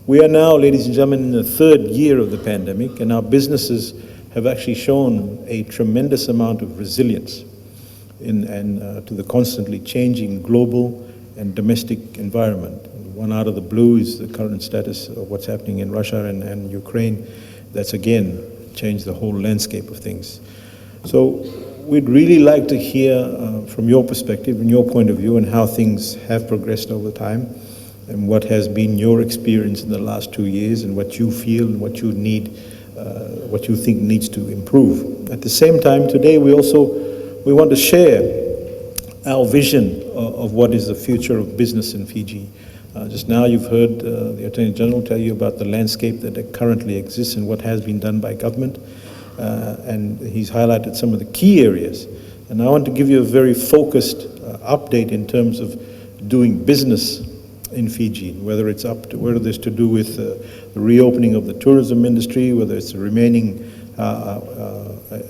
We are now, ladies and gentlemen, in the third year of the pandemic, and our businesses have actually shown a tremendous amount of resilience to the constantly changing global and domestic environment. One out of the blue is the current status of what's happening in Russia and Ukraine. That's again changed the whole landscape of things. So we'd really like to hear from your perspective and your point of view and how things have progressed over time and what has been your experience in the last 2 years and what you feel and what you need, what you think needs to improve. At the same time, today we want to share our vision of what is the future of business in Fiji. Just now you've heard the Attorney General tell you about the landscape that currently exists and what has been done by government. And he's highlighted some of the key areas. And I want to give you a very focused update in terms of doing business in Fiji, whether it's to do with the reopening of the tourism industry, whether it's the remaining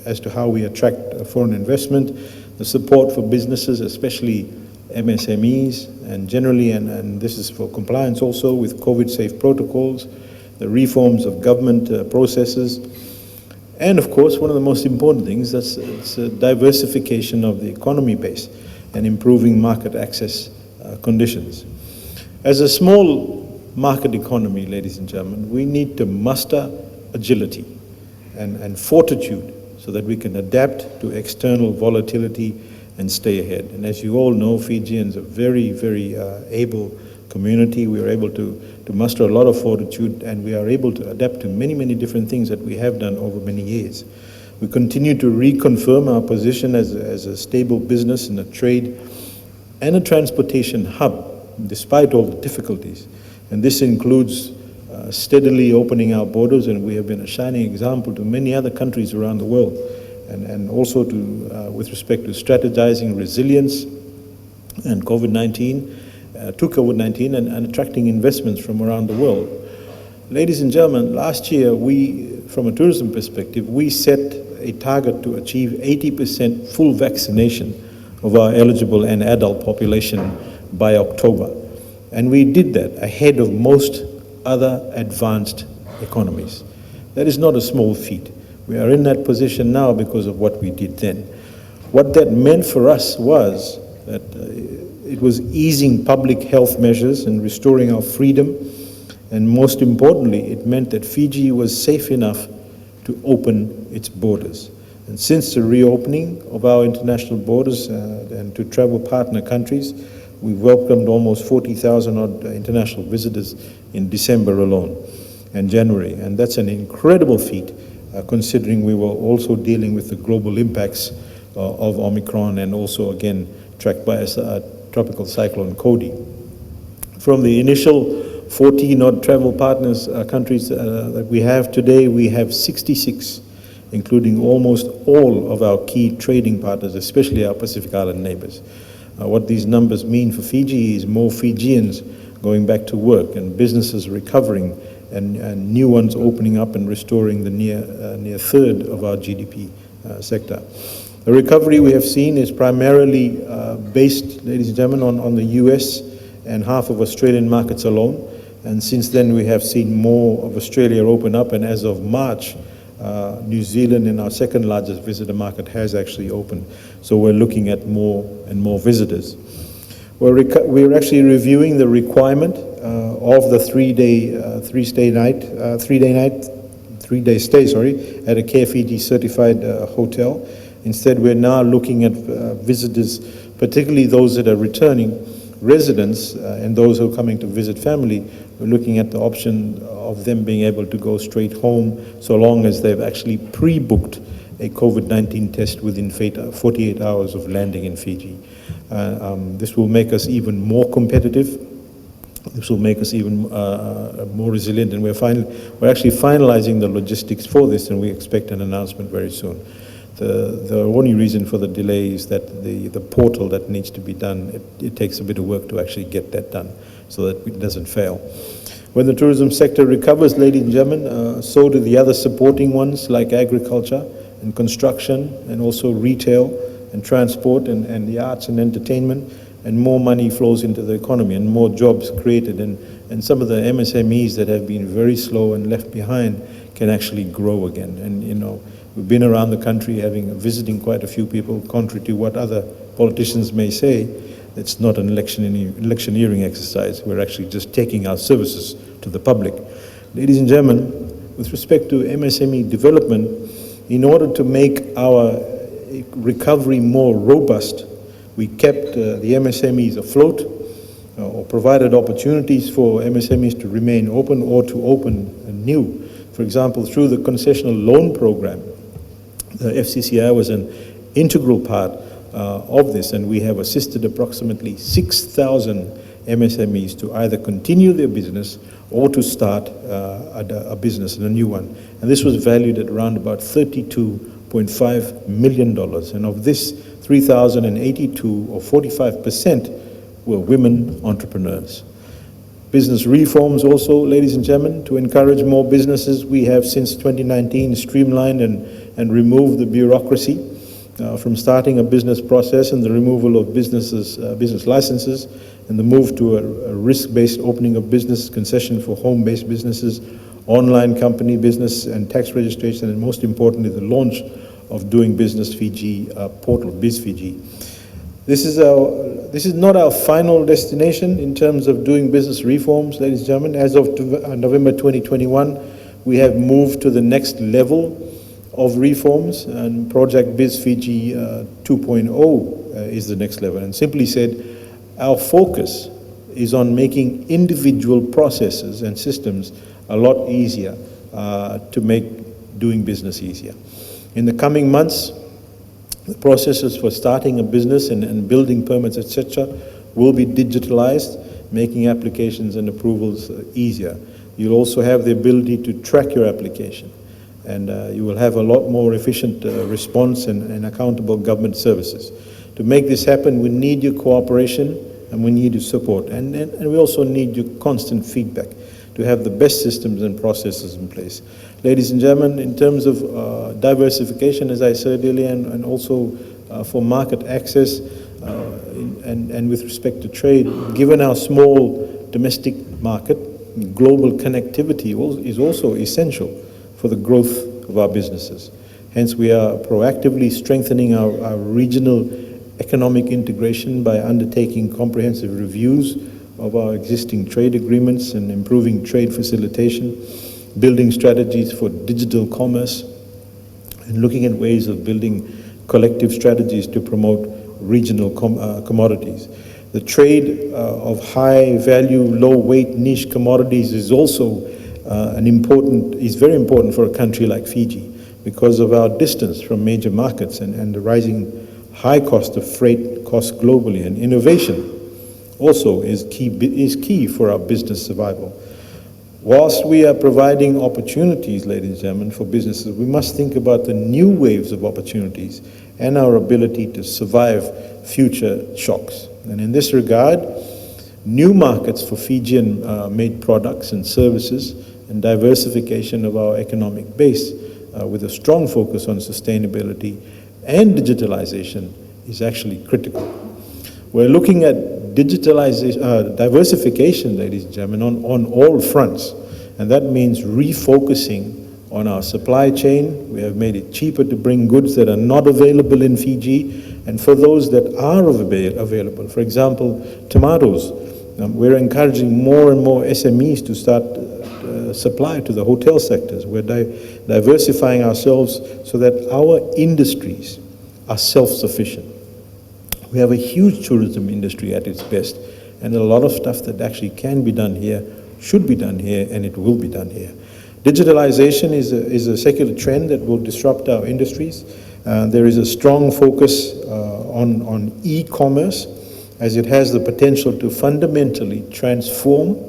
as to how we attract foreign investment, the support for businesses, especially MSMEs, and generally, and this is for compliance also with COVID-safe protocols, the reforms of government processes, and of course, one of the most important things, that's diversification of the economy base and improving market access conditions. As a small market economy, ladies and gentlemen, we need to muster agility and fortitude so that we can adapt to external volatility and stay ahead. And as you all know, Fijians are very, very able community. We are able to muster a lot of fortitude, and we are able to adapt to many, many different things that we have done over many years. We continue to reconfirm our position as a stable business and a trade and a transportation hub, despite all the difficulties. And this includes steadily opening our borders, and we have been a shining example to many other countries around the world. And also with respect to strategizing resilience and COVID-19, and attracting investments from around the world. Ladies and gentlemen, last year from a tourism perspective, we set a target to achieve 80% full vaccination of our eligible and adult population by October. And we did that ahead of most other advanced economies. That is not a small feat. We are in that position now because of what we did then. What that meant for us was that it was easing public health measures and restoring our freedom. And most importantly, it meant that Fiji was safe enough to open its borders. And since the reopening of our international borders and to travel partner countries, we've welcomed almost 40,000 odd international visitors in December alone and January. And that's an incredible feat, considering we were also dealing with the global impacts of Omicron and also, again, tracked by a tropical cyclone Cody. From the initial 14 odd travel partners countries that we have today, we have 66, including almost all of our key trading partners, especially our Pacific Island neighbors. What these numbers mean for Fiji is more Fijians going back to work and businesses recovering and new ones opening up and restoring the near third of our GDP sector. The recovery we have seen is primarily based, ladies and gentlemen, on the US and half of Australian markets alone. And since then, we have seen more of Australia open up, and as of March, New Zealand, in our second largest visitor market, has actually opened. So we're looking at more and more visitors. We're actually reviewing the requirement of the three-day stay at a Care Fiji certified hotel. Instead, we're now looking at visitors, particularly those that are returning residents and those who are coming to visit family. We're looking at the option of them being able to go straight home so long as they've actually pre-booked a COVID-19 test within 48 hours of landing in Fiji. This will make us even more competitive. This will make us even more resilient, and we're actually finalizing the logistics for this, and we expect an announcement very soon. The only reason for the delay is that the portal that needs to be done, it takes a bit of work to actually get that done so that it doesn't fail. When the tourism sector recovers, ladies and gentlemen, so do the other supporting ones like agriculture and construction and also retail and transport and the arts and entertainment. and more money flows into the economy and more jobs created, and some of the MSMEs that have been very slow and left behind can actually grow again. And we've been around the country visiting quite a few people, contrary to what other politicians may say. It's not an electioneering exercise. We're actually just taking our services to the public. Ladies and gentlemen, with respect to MSME development, in order to make our recovery more robust, we kept the MSMEs afloat, or provided opportunities for MSMEs to remain open or to open new. For example, through the concessional loan program, the FCCI was an integral part of this, and we have assisted approximately 6,000 MSMEs to either continue their business or to start a business and a new one. And this was valued at around about $32.5 million. And of this, 3,082, or 45%, were women entrepreneurs. Business reforms also, ladies and gentlemen, to encourage more businesses. We have since 2019 streamlined and removed the bureaucracy from starting a business process, and the removal of business licenses, and the move to a risk-based opening of business, concession for home-based businesses, online company business and tax registration, and most importantly, the launch of Doing Business Fiji portal, BizFiji. This is not our final destination in terms of doing business reforms, ladies and gentlemen. As of November 2021, we have moved to the next level of reforms, and Project BizFiji 2.0 is the next level. And simply said, our focus is on making individual processes and systems a lot easier to make doing business easier. In the coming months, the processes for starting a business and building permits, etc., will be digitalized, making applications and approvals easier. You'll also have the ability to track your application, and you will have a lot more efficient response and accountable government services. To make this happen, we need your cooperation and we need your support, and we also need your constant feedback to have the best systems and processes in place. Ladies and gentlemen, in terms of diversification, as I said earlier, and also for market access and with respect to trade, given our small domestic market, global connectivity is also essential for the growth of our businesses. Hence, we are proactively strengthening our regional economic integration by undertaking comprehensive reviews of our existing trade agreements and improving trade facilitation, building strategies for digital commerce, and looking at ways of building collective strategies to promote regional commodities. The trade of high value, low weight niche commodities is also very important for a country like Fiji because of our distance from major markets and the rising high cost of freight costs globally. And innovation also is key for our business survival. Whilst we are providing opportunities, ladies and gentlemen, for businesses, we must think about the new waves of opportunities and our ability to survive future shocks. And in this regard, new markets for Fijian made products and services and diversification of our economic base with a strong focus on sustainability and digitalization is actually critical. We're looking at diversification, ladies and gentlemen, on all fronts, and that means refocusing on our supply chain. We have made it cheaper to bring goods that are not available in Fiji, and for those that are available, for example, tomatoes, we're encouraging more and more SMEs to start supply to the hotel sectors. We're diversifying ourselves so that our industries are self-sufficient. We have a huge tourism industry at its best, and a lot of stuff that actually can be done here, should be done here, and it will be done here. Digitalization is a secular trend that will disrupt our industries. There is a strong focus on e-commerce, as it has the potential to fundamentally transform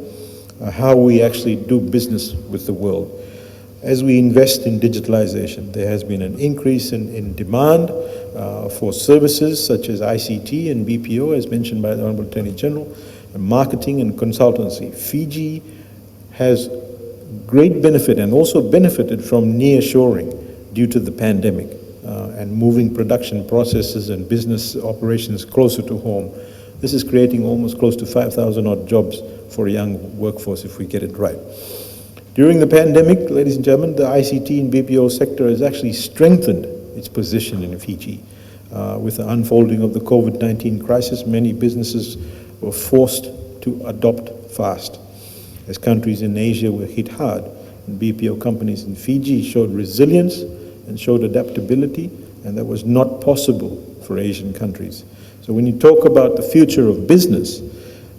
how we actually do business with the world. As we invest in digitalization, there has been an increase in demand for services such as ICT and BPO, as mentioned by the Honorable Attorney General, and marketing and consultancy. Fiji has great benefit and also benefited from nearshoring due to the pandemic and moving production processes and business operations closer to home. This is creating almost close to 5,000 odd jobs for a young workforce if we get it right. During the pandemic, ladies and gentlemen, the Ict and Bpo sector has actually strengthened its position in Fiji. With the unfolding of the COVID-19 crisis, many businesses were forced to adopt fast. As countries in Asia were hit hard, and BPO companies in Fiji showed resilience and showed adaptability, and that was not possible for Asian countries. So when you talk about the future of business,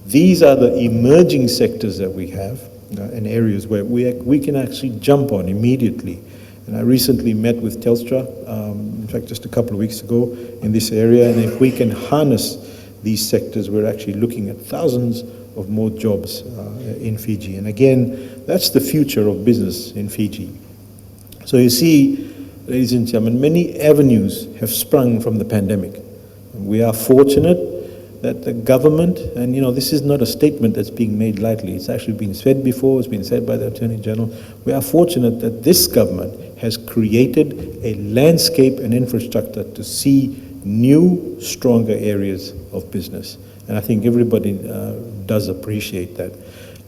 these are the emerging sectors that we have and areas where we can actually jump on immediately. And I recently met with Telstra, in fact just a couple of weeks ago, in this area, and if we can harness these sectors, we're actually looking at thousands of more jobs in Fiji. And again, that's the future of business in Fiji. So you see, ladies and gentlemen, many avenues have sprung from the pandemic. And we are fortunate that the government, and this is not a statement that's being made lightly, it's actually been said before, it's been said by the Attorney General, we are fortunate that this government has created a landscape and infrastructure to see new, stronger areas of business. And I think everybody does appreciate that.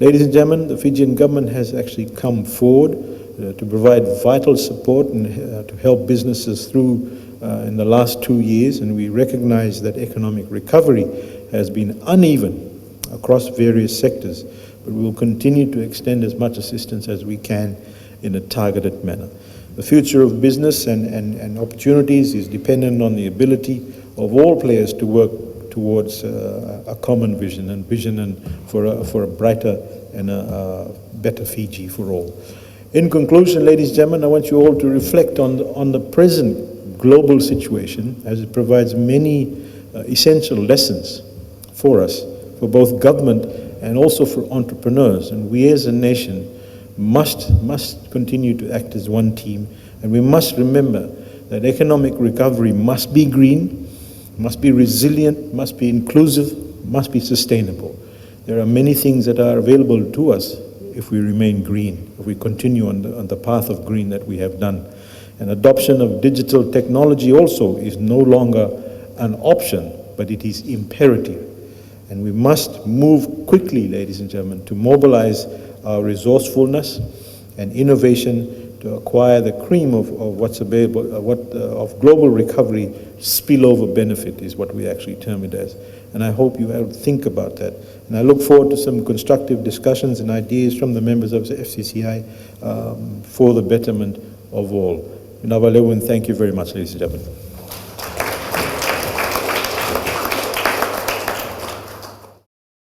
Ladies and gentlemen, the Fijian government has actually come forward to provide vital support and to help businesses through in the last 2 years, and we recognize that economic recovery has been uneven across various sectors, but we will continue to extend as much assistance as we can in a targeted manner. The future of business and opportunities is dependent on the ability of all players to work towards a common vision and for a brighter and a better Fiji for all. In conclusion, ladies and gentlemen, I want you all to reflect on the present global situation, as it provides many essential lessons for us, for both government and also for entrepreneurs. And we as a nation must continue to act as one team, and we must remember that economic recovery must be green, must be resilient, must be inclusive, must be sustainable. There are many things that are available to us if we remain green, if we continue on the path of green that we have done. And adoption of digital technology also is no longer an option, but it is imperative. And we must move quickly, ladies and gentlemen, to mobilize our resourcefulness and innovation to acquire the cream of what's available, of global recovery. Spillover benefit is what we actually term it as. And I hope you will think about that. And I look forward to some constructive discussions and ideas from the members of the FCCI for the betterment of all. And thank you very much, ladies and gentlemen.